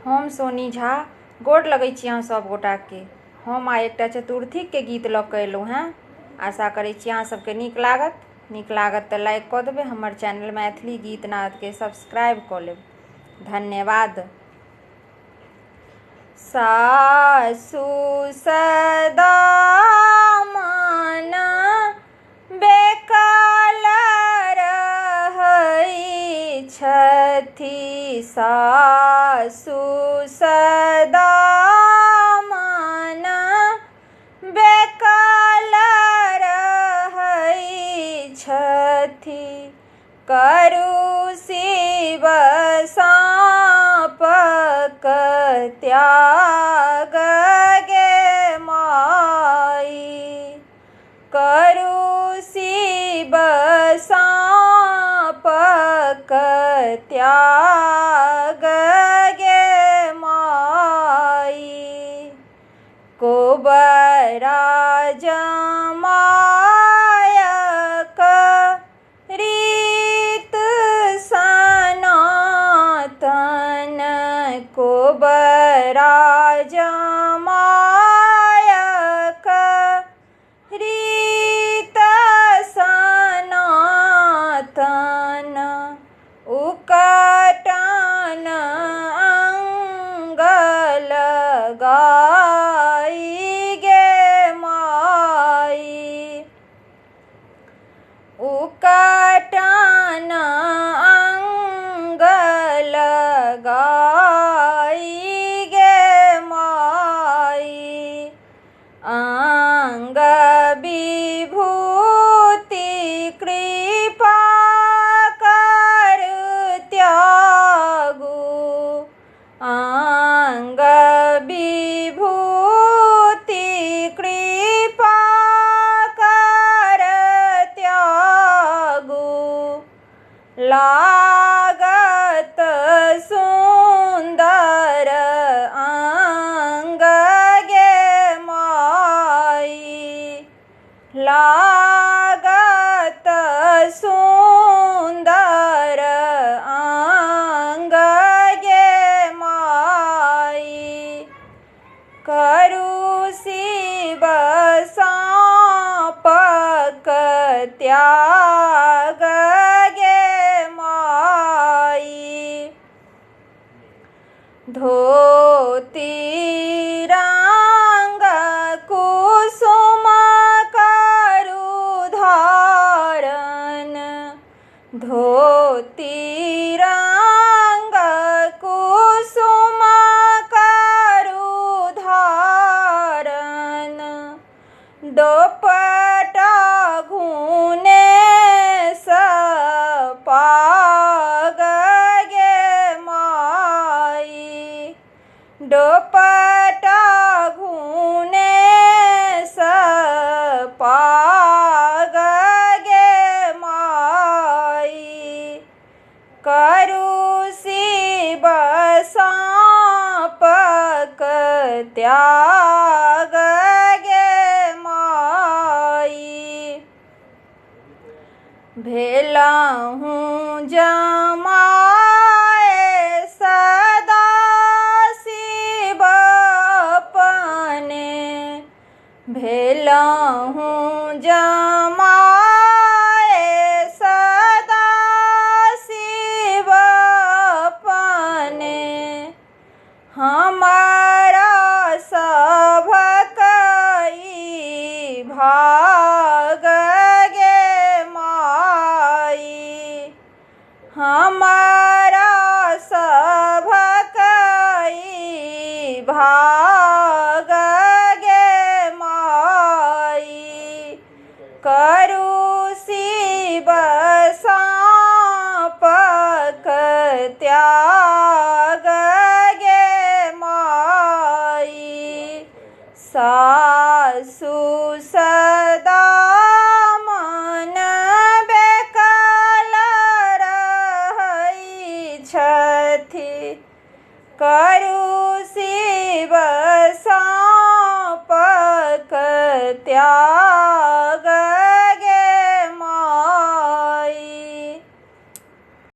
हम सोनी झा गोर लगै छी अहाँ सब गोटाके। हम आइ एकटा चतुर्थीके गीत लऽ कऽ एलहुँ हेँ। आशा करै छी अहाँ सबके नीक लागत तऽ लाइक कऽ देबै। हमर चैनल मैथिली गीत नादके सब्सक्राइब कऽ लेब। धन्यवाद। सासु सदा मन बेकल रहै छथि। सासु सदा मन बेकल रहै छथि। करू शिव साँपक त्याग गे माई। करू शिव साँपक त्याग गे माई। कोबरा जमायक रीत सनातन। कोबरा जमायक रीत सनातन। उकटन अंग लगाई गे माई। उकटन अंग लगाई गे माई। अंग विभूति कृपा कर त्यागू। अंग विभूति कृपा कर त्यागू। लागत सुंदर अंग गे माई। लागत सुंदर अंग गे माई। करू शिव साँपक त्याग गे माई। धोती रंग कुसुम करू धारण। धोती रंग कुसुम करू धारण। दोपटा घूने पाग गे माई। दोपटा घूने पाग गे माई। करू शिव साँपक त्याग गे माई। भेलहुँ जमाए सदा शिव अपने। भेलहुँ जमाए सदा शिव अपने। हमारा सभक ई भाग गे माई। हमारा सभक ई भाग गे माई। करू शिव साँपक त्याग गे माई। सासु सदा मन बेकल रहै छथि। करू शिव साँपक त्याग